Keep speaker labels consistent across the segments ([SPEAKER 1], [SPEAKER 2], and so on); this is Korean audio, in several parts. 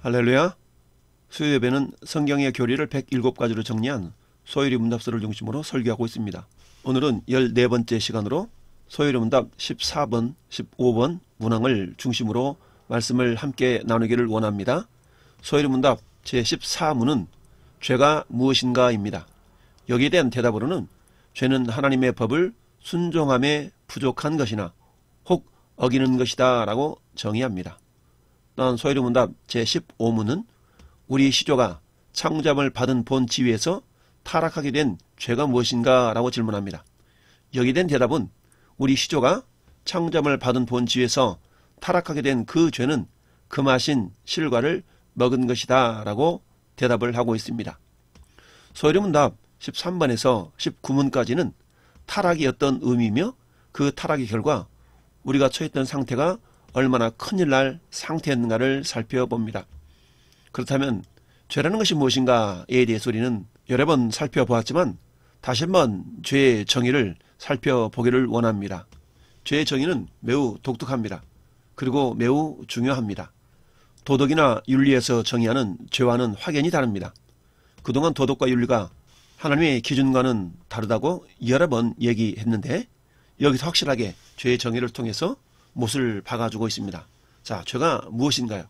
[SPEAKER 1] 할렐루야. 수요 예배는 성경의 교리를 107가지로 정리한 소요리 문답서를 중심으로 설교하고 있습니다. 오늘은 14번째 시간으로 소요리 문답 14번, 15번 문항을 중심으로 말씀을 함께 나누기를 원합니다. 소요리 문답 제14문은 죄가 무엇인가입니다. 여기에 대한 대답으로는 죄는 하나님의 법을 순종함에 부족한 것이나 혹 어기는 것이다 라고 정의합니다. 또한 소요리 문답 제15문은 우리 시조가 창조함을 받은 본 지위에서 타락하게 된 죄가 무엇인가 라고 질문합니다. 여기에 대한 대답은 우리 시조가 창조함을 받은 본 지위에서 타락하게 된 그 죄는 금하신 실과를 먹은 것이다 라고 대답을 하고 있습니다. 소요리 문답 13번에서 19문까지는 타락이 어떤 의미이며 그 타락의 결과 우리가 처했던 상태가 얼마나 큰일 날 상태였는가를 살펴봅니다. 그렇다면 죄라는 것이 무엇인가에 대해서 우리는 여러 번 살펴보았지만 다시 한번 죄의 정의를 살펴보기를 원합니다. 죄의 정의는 매우 독특합니다. 그리고 매우 중요합니다. 도덕이나 윤리에서 정의하는 죄와는 확연히 다릅니다. 그동안 도덕과 윤리가 하나님의 기준과는 다르다고 여러 번 얘기했는데 여기서 확실하게 죄의 정의를 통해서 못을 박아주고 있습니다. 자, 죄가 무엇인가요?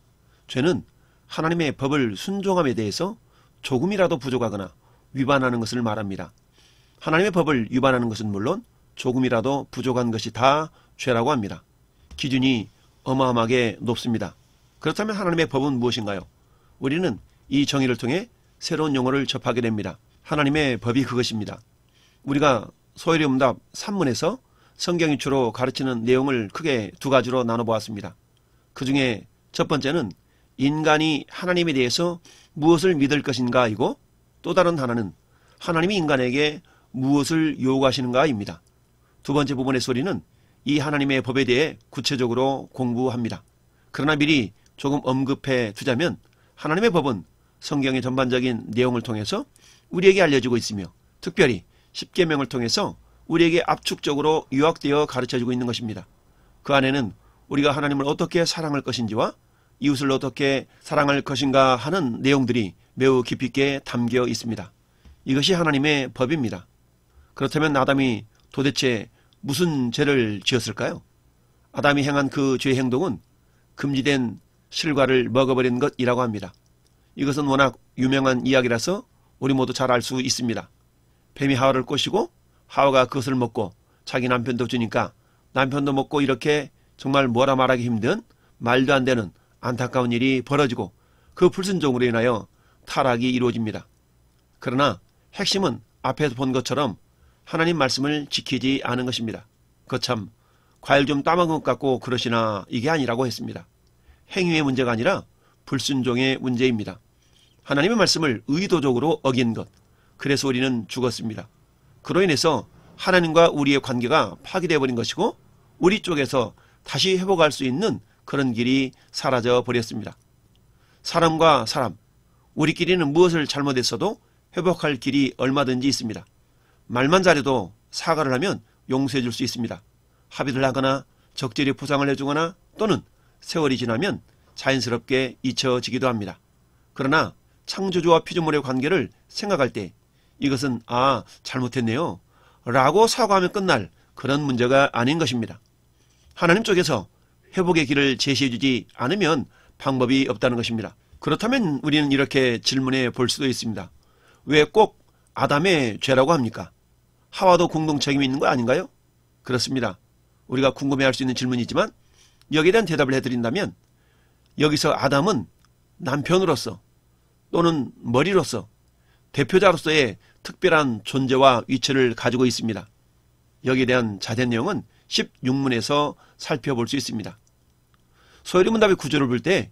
[SPEAKER 1] 죄는 하나님의 법을 순종함에 대해서 조금이라도 부족하거나 위반하는 것을 말합니다. 하나님의 법을 위반하는 것은 물론 조금이라도 부족한 것이 다 죄라고 합니다. 기준이 어마어마하게 높습니다. 그렇다면 하나님의 법은 무엇인가요? 우리는 이 정의를 통해 새로운 용어를 접하게 됩니다. 하나님의 법이 그것입니다. 우리가 소요리 문답 3문에서 성경이 주로 가르치는 내용을 크게 두 가지로 나눠보았습니다. 그 중에 첫 번째는 인간이 하나님에 대해서 무엇을 믿을 것인가이고 또 다른 하나는 하나님이 인간에게 무엇을 요구하시는가입니다. 두 번째 부분의 우리는 이 하나님의 법에 대해 구체적으로 공부합니다. 그러나 미리 조금 언급해 두자면 하나님의 법은 성경의 전반적인 내용을 통해서 우리에게 알려주고 있으며 특별히 십계명을 통해서 우리에게 압축적으로 요약되어 가르쳐주고 있는 것입니다. 그 안에는 우리가 하나님을 어떻게 사랑할 것인지와 이웃을 어떻게 사랑할 것인가 하는 내용들이 매우 깊이 있게 담겨 있습니다. 이것이 하나님의 법입니다. 그렇다면 아담이 도대체 무슨 죄를 지었을까요? 아담이 행한 그 죄의 행동은 금지된 실과를 먹어버린 것이라고 합니다. 이것은 워낙 유명한 이야기라서 우리 모두 잘 알 수 있습니다. 뱀이 하와를 꼬시고 하와가 그것을 먹고 자기 남편도 주니까 남편도 먹고 이렇게 정말 뭐라 말하기 힘든 말도 안 되는 안타까운 일이 벌어지고 그 불순종으로 인하여 타락이 이루어집니다. 그러나 핵심은 앞에서 본 것처럼 하나님 말씀을 지키지 않은 것입니다. 거참 과일 좀 따먹은 것 같고 그러시나 이게 아니라고 했습니다. 행위의 문제가 아니라 불순종의 문제입니다. 하나님의 말씀을 의도적으로 어긴 것. 그래서 우리는 죽었습니다. 그로 인해서 하나님과 우리의 관계가 파괴되어 버린 것이고 우리 쪽에서 다시 회복할 수 있는 그런 길이 사라져 버렸습니다. 사람과 사람, 우리끼리는 무엇을 잘못했어도 회복할 길이 얼마든지 있습니다. 말만 잘해도 사과를 하면 용서해 줄 수 있습니다. 합의를 하거나 적절히 포상을 해주거나 또는 세월이 지나면 자연스럽게 잊혀지기도 합니다. 그러나 창조주와 피조물의 관계를 생각할 때 이것은 잘못했네요 라고 사과하면 끝날 그런 문제가 아닌 것입니다. 하나님 쪽에서 회복의 길을 제시해주지 않으면 방법이 없다는 것입니다. 그렇다면 우리는 이렇게 질문해 볼 수도 있습니다. 왜 꼭 아담의 죄라고 합니까? 하와도 공동 책임이 있는 거 아닌가요? 그렇습니다. 우리가 궁금해할 수 있는 질문이지만 여기에 대한 대답을 해드린다면 여기서 아담은 남편으로서 또는 머리로서 대표자로서의 특별한 존재와 위치를 가지고 있습니다. 여기에 대한 자세한 내용은 16문에서 살펴볼 수 있습니다. 소요리 문답의 구조를 볼 때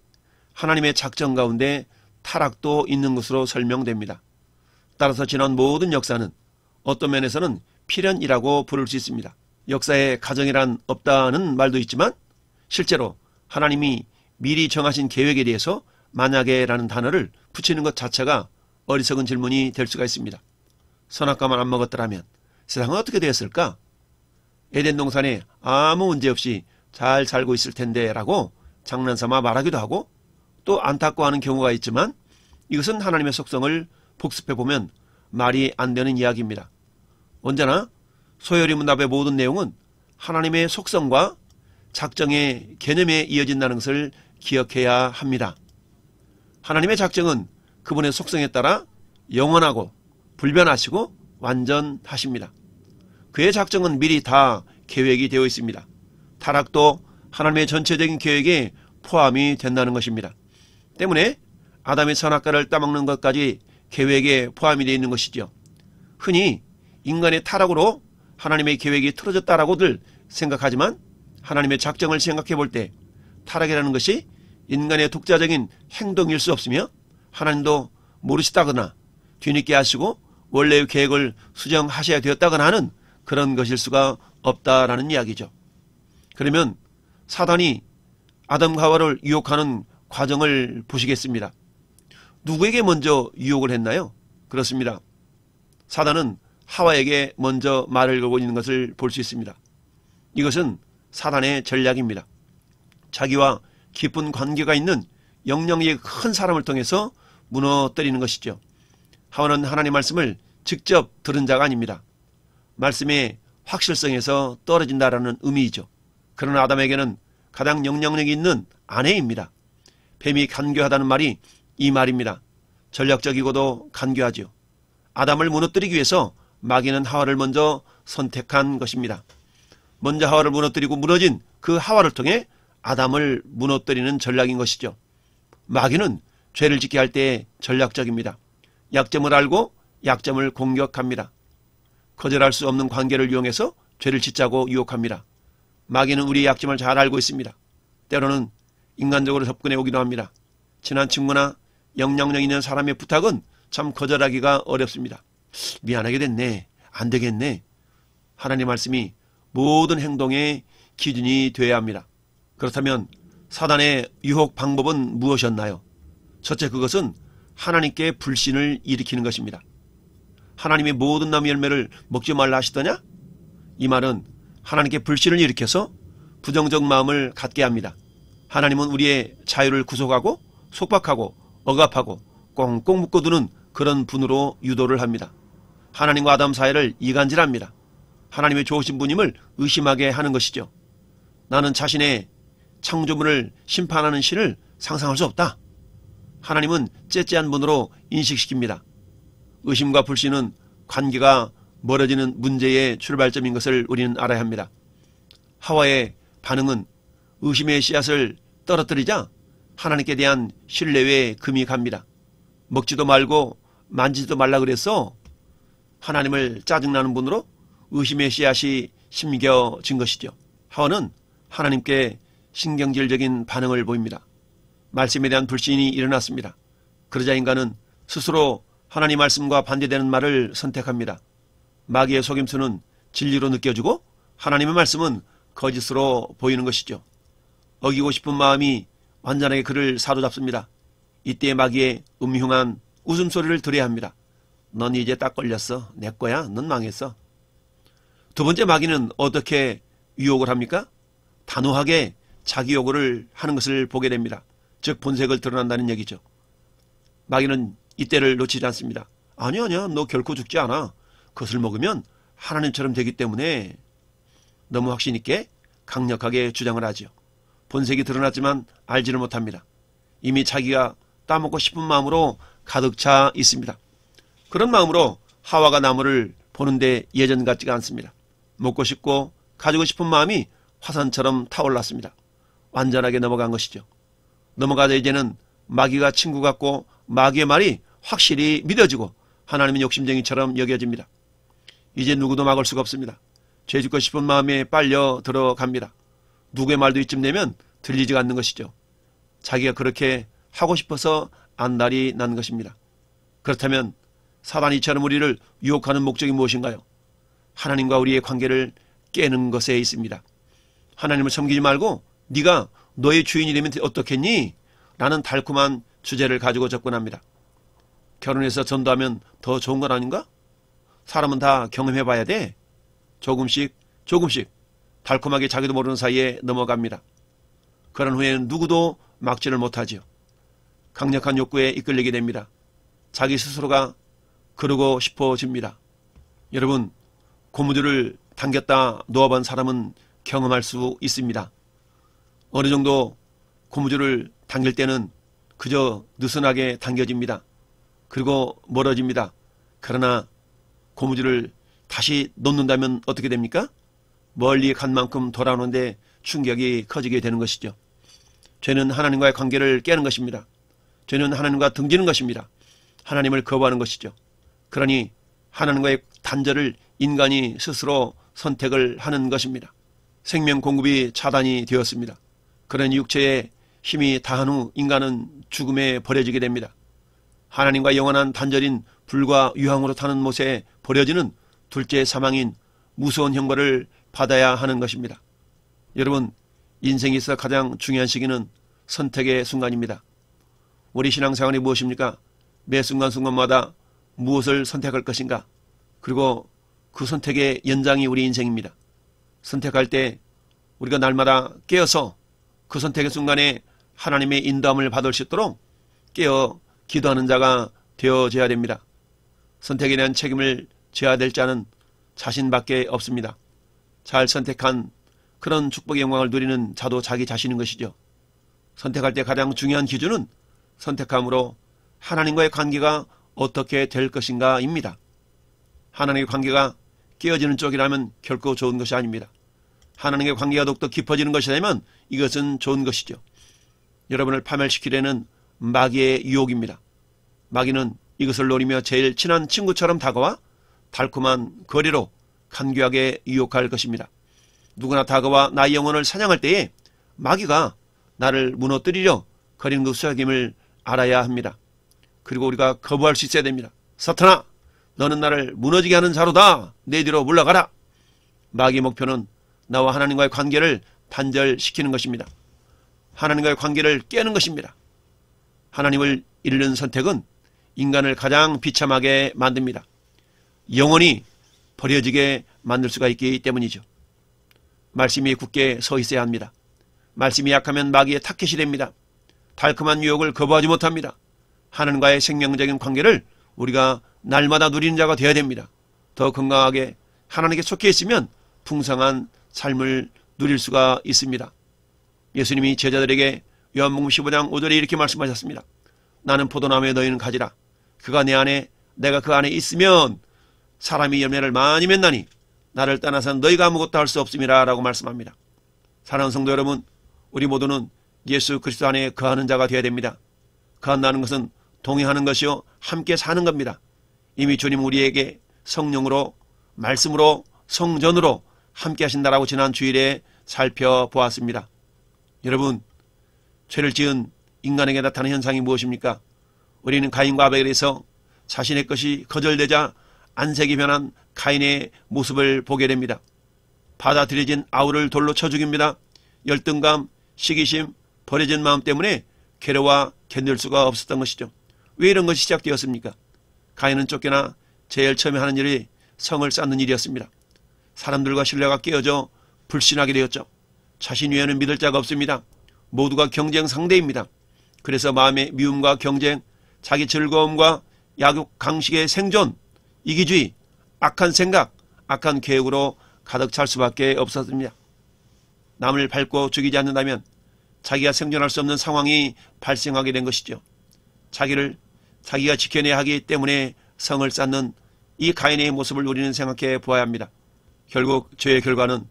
[SPEAKER 1] 하나님의 작정 가운데 타락도 있는 것으로 설명됩니다. 따라서 지난 모든 역사는 어떤 면에서는 필연이라고 부를 수 있습니다. 역사에 가정이란 없다는 말도 있지만 실제로 하나님이 미리 정하신 계획에 대해서 만약에라는 단어를 붙이는 것 자체가 어리석은 질문이 될 수가 있습니다. 선악과만 안 먹었더라면 세상은 어떻게 되었을까? 에덴 동산에 아무 문제 없이 잘 살고 있을 텐데 라고 장난삼아 말하기도 하고 또 안타까워하는 경우가 있지만 이것은 하나님의 속성을 복습해보면 말이 안 되는 이야기입니다. 언제나 소요리 문답의 모든 내용은 하나님의 속성과 작정의 개념에 이어진다는 것을 기억해야 합니다. 하나님의 작정은 그분의 속성에 따라 영원하고 불변하시고 완전하십니다. 그의 작정은 미리 다 계획이 되어 있습니다. 타락도 하나님의 전체적인 계획에 포함이 된다는 것입니다. 때문에 아담의 선악과를 따먹는 것까지 계획에 포함이 되어 있는 것이죠. 흔히 인간의 타락으로 하나님의 계획이 틀어졌다라고들 생각하지만 하나님의 작정을 생각해 볼 때 타락이라는 것이 인간의 독자적인 행동일 수 없으며 하나님도 모르시다거나 뒤늦게 하시고 원래의 계획을 수정하셔야 되었다거나 하는 그런 것일 수가 없다라는 이야기죠. 그러면 사단이 아담과 하와를 유혹하는 과정을 보시겠습니다. 누구에게 먼저 유혹을 했나요? 그렇습니다. 사단은 하와에게 먼저 말을 걸고 있는 것을 볼 수 있습니다. 이것은 사단의 전략입니다. 자기와 깊은 관계가 있는 영향력이 큰 사람을 통해서 무너뜨리는 것이죠. 하와는 하나님의 말씀을 직접 들은 자가 아닙니다. 말씀의 확실성에서 떨어진다라는 의미이죠. 그러나 아담에게는 가장 영향력이 있는 아내입니다. 뱀이 간교하다는 말이 이 말입니다. 전략적이고도 간교하죠. 아담을 무너뜨리기 위해서 마귀는 하와를 먼저 선택한 것입니다. 먼저 하와를 무너뜨리고 무너진 그 하와를 통해 아담을 무너뜨리는 전략인 것이죠. 마귀는 죄를 짓게 할 때 전략적입니다. 약점을 알고 약점을 공격합니다. 거절할 수 없는 관계를 이용해서 죄를 짓자고 유혹합니다. 마귀는 우리의 약점을 잘 알고 있습니다. 때로는 인간적으로 접근해 오기도 합니다. 친한 친구나 영향력 있는 사람의 부탁은 참 거절하기가 어렵습니다. 미안하게 됐네. 안 되겠네. 하나님 말씀이 모든 행동의 기준이 되어야 합니다. 그렇다면 사단의 유혹 방법은 무엇이었나요? 첫째, 그것은 하나님께 불신을 일으키는 것입니다. 하나님의 모든 나무 열매를 먹지 말라 하시더냐? 이 말은 하나님께 불신을 일으켜서 부정적 마음을 갖게 합니다. 하나님은 우리의 자유를 구속하고 속박하고 억압하고 꽁꽁 묶어두는 그런 분으로 유도를 합니다. 하나님과 아담 사이를 이간질합니다. 하나님의 좋으신 분임을 의심하게 하는 것이죠. 나는 자신의 창조물을 심판하는 신을 상상할 수 없다. 하나님은 째째한 분으로 인식시킵니다. 의심과 불신은 관계가 멀어지는 문제의 출발점인 것을 우리는 알아야 합니다. 하와의 반응은 의심의 씨앗을 떨어뜨리자 하나님께 대한 신뢰에 금이 갑니다. 먹지도 말고 만지지도 말라 그래서 하나님을 짜증나는 분으로 의심의 씨앗이 심겨진 것이죠. 하와는 하나님께 신경질적인 반응을 보입니다. 말씀에 대한 불신이 일어났습니다. 그러자 인간은 스스로 하나님 말씀과 반대되는 말을 선택합니다. 마귀의 속임수는 진리로 느껴지고 하나님의 말씀은 거짓으로 보이는 것이죠. 어기고 싶은 마음이 완전하게 그를 사로잡습니다. 이때 마귀의 음흉한 웃음소리를 들어야 합니다. 넌 이제 딱 걸렸어. 내 거야. 넌 망했어. 두 번째, 마귀는 어떻게 유혹을 합니까? 단호하게 자기 요구를 하는 것을 보게 됩니다. 즉 본색을 드러난다는 얘기죠. 마귀는 이때를 놓치지 않습니다. 아니야 너 결코 죽지 않아. 그것을 먹으면 하나님처럼 되기 때문에 너무 확신 있게 강력하게 주장을 하죠. 본색이 드러났지만 알지를 못합니다. 이미 자기가 따먹고 싶은 마음으로 가득 차 있습니다. 그런 마음으로 하와가 나무를 보는데 예전 같지가 않습니다. 먹고 싶고 가지고 싶은 마음이 화산처럼 타올랐습니다. 완전하게 넘어간 것이죠. 넘어가자 이제는 마귀가 친구 같고 마귀의 말이 확실히 믿어지고 하나님의 욕심쟁이처럼 여겨집니다. 이제 누구도 막을 수가 없습니다. 죄 짓고 싶은 마음에 빨려 들어갑니다. 누구의 말도 이쯤 되면 들리지가 않는 것이죠. 자기가 그렇게 하고 싶어서 안달이 난 것입니다. 그렇다면 사단이 이처럼 우리를 유혹하는 목적이 무엇인가요? 하나님과 우리의 관계를 깨는 것에 있습니다. 하나님을 섬기지 말고 네가 너의 주인이 되면 어떻겠니? 라는 달콤한 주제를 가지고 접근합니다. 결혼해서 전도하면 더 좋은 건 아닌가? 사람은 다 경험해봐야 돼. 조금씩 달콤하게 자기도 모르는 사이에 넘어갑니다. 그런 후에는 누구도 막지를 못하지요. 강력한 욕구에 이끌리게 됩니다. 자기 스스로가 그러고 싶어집니다. 여러분, 고무줄을 당겼다 놓아본 사람은 경험할 수 있습니다. 어느 정도 고무줄을 당길 때는 그저 느슨하게 당겨집니다. 그리고 멀어집니다. 그러나 고무줄을 다시 놓는다면 어떻게 됩니까? 멀리 간 만큼 돌아오는데 충격이 커지게 되는 것이죠. 죄는 하나님과의 관계를 깨는 것입니다. 죄는 하나님과 등지는 것입니다. 하나님을 거부하는 것이죠. 그러니 하나님과의 단절을 인간이 스스로 선택을 하는 것입니다. 생명 공급이 차단이 되었습니다. 그런 육체의 힘이 다한 후 인간은 죽음에 버려지게 됩니다. 하나님과 영원한 단절인 불과 유황으로 타는 못에 버려지는 둘째 사망인 무서운 형벌을 받아야 하는 것입니다. 여러분, 인생에 있어 가장 중요한 시기는 선택의 순간입니다. 우리 신앙생활이 무엇입니까? 매 순간순간마다 무엇을 선택할 것인가? 그리고 그 선택의 연장이 우리 인생입니다. 선택할 때 우리가 날마다 깨어서 그 선택의 순간에 하나님의 인도함을 받을 수 있도록 깨어 기도하는 자가 되어져야 됩니다. 선택에 대한 책임을 져야 될 자는 자신밖에 없습니다. 잘 선택한 그런 축복의 영광을 누리는 자도 자기 자신인 것이죠. 선택할 때 가장 중요한 기준은 선택함으로 하나님과의 관계가 어떻게 될 것인가입니다. 하나님의 관계가 깨어지는 쪽이라면 결코 좋은 것이 아닙니다. 하나님의 관계가 더욱더 깊어지는 것이라면 이것은 좋은 것이죠. 여러분을 파멸시키려는 마귀의 유혹입니다. 마귀는 이것을 노리며 제일 친한 친구처럼 다가와 달콤한 거리로 간교하게 유혹할 것입니다. 누구나 다가와 나의 영혼을 사냥할 때에 마귀가 나를 무너뜨리려 거리는 그 수작임을 알아야 합니다. 그리고 우리가 거부할 수 있어야 됩니다. 사탄아, 너는 나를 무너지게 하는 자로다. 내 뒤로 물러가라. 마귀의 목표는 나와 하나님과의 관계를 단절시키는 것입니다. 하나님과의 관계를 깨는 것입니다. 하나님을 잃는 선택은 인간을 가장 비참하게 만듭니다. 영원히 버려지게 만들 수가 있기 때문이죠. 말씀이 굳게 서 있어야 합니다. 말씀이 약하면 마귀의 타켓이 됩니다. 달콤한 유혹을 거부하지 못합니다. 하나님과의 생명적인 관계를 우리가 날마다 누리는 자가 되어야 됩니다. 더 건강하게 하나님께 속해 있으면 풍성한 삶을 누릴 수가 있습니다. 예수님이 제자들에게 요한복음 15장 5절에 이렇게 말씀하셨습니다. 나는 포도나무에 너희는 가지라. 그가 내 안에 내가 그 안에 있으면 사람이 열매를 많이 맺나니 나를 떠나서는 너희가 아무것도 할 수 없음이라 라고 말씀합니다. 사랑하는 성도 여러분, 우리 모두는 예수 그리스도 안에 거하는 자가 되어야 됩니다. 거한다는 것은 동행하는 것이요 함께 사는 겁니다. 이미 주님 우리에게 성령으로 말씀으로 성전으로 함께 하신다라고 지난 주일에 살펴보았습니다. 여러분, 죄를 지은 인간에게 나타나는 현상이 무엇입니까? 우리는 가인과 아벨에서 자신의 것이 거절되자 안색이 변한 가인의 모습을 보게 됩니다. 받아들여진 아우를 돌로 쳐 죽입니다. 열등감, 시기심, 버려진 마음 때문에 괴로워 견딜 수가 없었던 것이죠. 왜 이런 것이 시작되었습니까? 가인은 쫓겨나 제일 처음에 하는 일이 성을 쌓는 일이었습니다. 사람들과 신뢰가 깨어져 불신하게 되었죠. 자신 외에는 믿을 자가 없습니다. 모두가 경쟁 상대입니다. 그래서 마음의 미움과 경쟁, 자기 즐거움과 약육 강식의 생존, 이기주의, 악한 생각, 악한 계획으로 가득 찰 수밖에 없었습니다. 남을 밟고 죽이지 않는다면 자기가 생존할 수 없는 상황이 발생하게 된 것이죠. 자기를 자기가 지켜내야 하기 때문에 성을 쌓는 이 가인의 모습을 우리는 생각해 보아야 합니다. 결국 죄의 결과는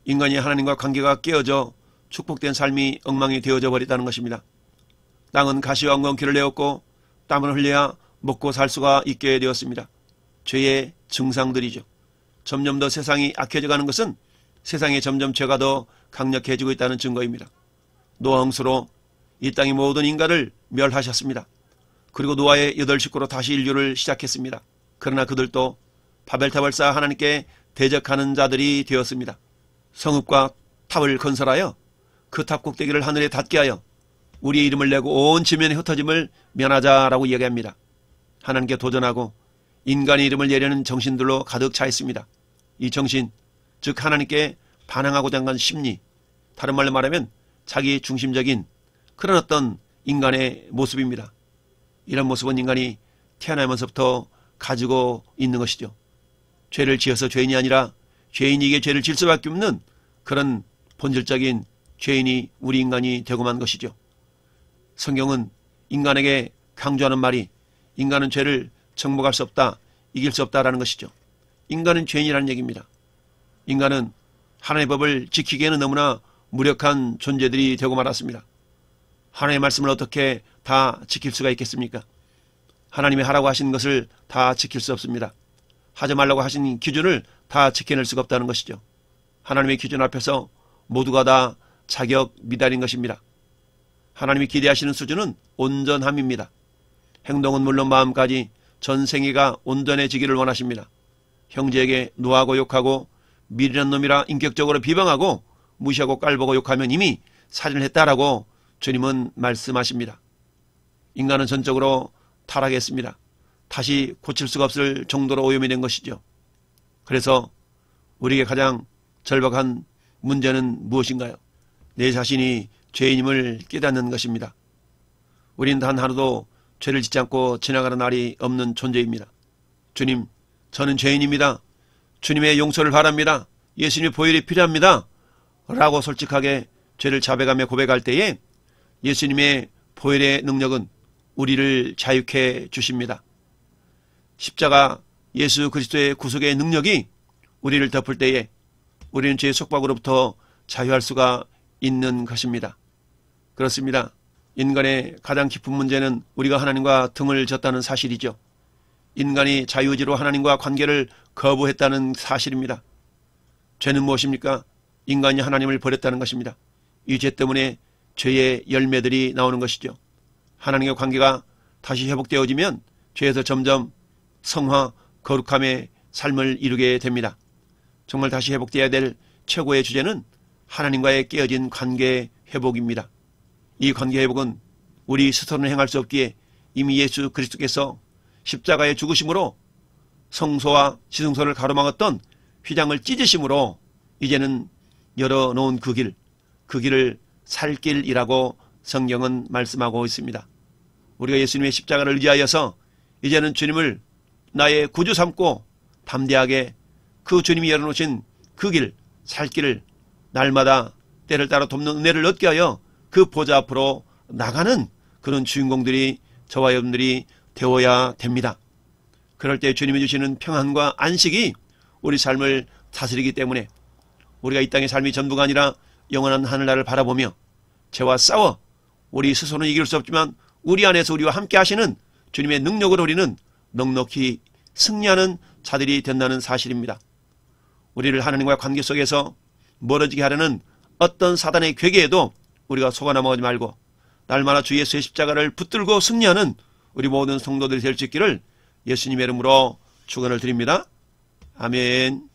[SPEAKER 1] 인간이 하나님과 관계가 깨어져 축복된 삶이 엉망이 되어져 버렸다는 것입니다. 땅은 가시와 엉겅퀴를 내었고 땀을 흘려야 먹고 살 수가 있게 되었습니다. 죄의 증상들이죠. 점점 더 세상이 악해져가는 것은 세상에 점점 죄가 더 강력해지고 있다는 증거입니다. 노아 홍수로 이 땅의 모든 인간을 멸하셨습니다. 그리고 노아의 8식구로 다시 인류를 시작했습니다. 그러나 그들도 바벨탑을 쌓아 하나님께 대적하는 자들이 되었습니다. 성읍과 탑을 건설하여 그 탑 꼭대기를 하늘에 닿게 하여 우리의 이름을 내고 온 지면에 흩어짐을 면하자라고 이야기합니다. 하나님께 도전하고 인간의 이름을 내려는 정신들로 가득 차 있습니다. 이 정신, 즉 하나님께 반항하고자 한 심리, 다른 말로 말하면 자기 중심적인 그런 어떤 인간의 모습입니다. 이런 모습은 인간이 태어나면서부터 가지고 있는 것이죠. 죄를 지어서 죄인이 아니라 죄인에게 죄를 질 수밖에 없는 그런 본질적인 죄인이 우리 인간이 되고 만 것이죠. 성경은 인간에게 강조하는 말이 인간은 죄를 정복할 수 없다, 이길 수 없다라는 것이죠. 인간은 죄인이라는 얘기입니다. 인간은 하나님의 법을 지키기에는 너무나 무력한 존재들이 되고 말았습니다. 하나님의 말씀을 어떻게 다 지킬 수가 있겠습니까? 하나님이 하라고 하신 것을 다 지킬 수 없습니다. 하지 말라고 하신 기준을 다 지켜낼 수가 없다는 것이죠. 하나님의 기준 앞에서 모두가 다 자격 미달인 것입니다. 하나님이 기대하시는 수준은 온전함입니다. 행동은 물론 마음까지 전 생애가 온전해지기를 원하십니다. 형제에게 노하고 욕하고 미련한 놈이라 인격적으로 비방하고 무시하고 깔보고 욕하면 이미 살인을 했다라고 주님은 말씀하십니다. 인간은 전적으로 타락했습니다. 다시 고칠 수가 없을 정도로 오염이 된 것이죠. 그래서 우리에게 가장 절박한 문제는 무엇인가요? 내 자신이 죄인임을 깨닫는 것입니다. 우린 단 하루도 죄를 짓지 않고 지나가는 날이 없는 존재입니다. 주님, 저는 죄인입니다. 주님의 용서를 바랍니다. 예수님의 보혈이 필요합니다. 라고 솔직하게 죄를 자백하며 고백할 때에 예수님의 보혈의 능력은 우리를 자유케 주십니다. 십자가 예수 그리스도의 구속의 능력이 우리를 덮을 때에 우리는 죄의 속박으로부터 자유할 수가 있는 것입니다. 그렇습니다. 인간의 가장 깊은 문제는 우리가 하나님과 등을 졌다는 사실이죠. 인간이 자유의지로 하나님과 관계를 거부했다는 사실입니다. 죄는 무엇입니까? 인간이 하나님을 버렸다는 것입니다. 이 죄 때문에 죄의 열매들이 나오는 것이죠. 하나님과 관계가 다시 회복되어지면 죄에서 점점 성화, 거룩함의 삶을 이루게 됩니다. 정말 다시 회복되어야 될 최고의 주제는 하나님과의 깨어진 관계 회복입니다. 이 관계 회복은 우리 스스로는 행할 수 없기에 이미 예수 그리스도께서 십자가의 죽으심으로 성소와 지성소를 가로막았던 휘장을 찢으심으로 이제는 열어놓은 그 길을 살 길이라고 성경은 말씀하고 있습니다. 우리가 예수님의 십자가를 의지하여서 이제는 주님을 나의 구주 삼고 담대하게 그 주님이 열어놓으신 그 길, 살 길을 날마다 때를 따라 돕는 은혜를 얻게 하여 그 보좌 앞으로 나가는 그런 주인공들이 저와 여러분들이 되어야 됩니다. 그럴 때 주님이 주시는 평안과 안식이 우리 삶을 다스리기 때문에 우리가 이 땅의 삶이 전부가 아니라 영원한 하늘나라를 바라보며 죄와 싸워 우리 스스로는 이길 수 없지만 우리 안에서 우리와 함께 하시는 주님의 능력으로 우리는 넉넉히 승리하는 자들이 된다는 사실입니다. 우리를 하나님과 관계 속에서 멀어지게 하려는 어떤 사단의 괴계에도 우리가 속아 넘어가지 말고 날마다 주 예수의 십자가를 붙들고 승리하는 우리 모든 성도들이 될 수 있기를 예수님의 이름으로 축원을 드립니다. 아멘.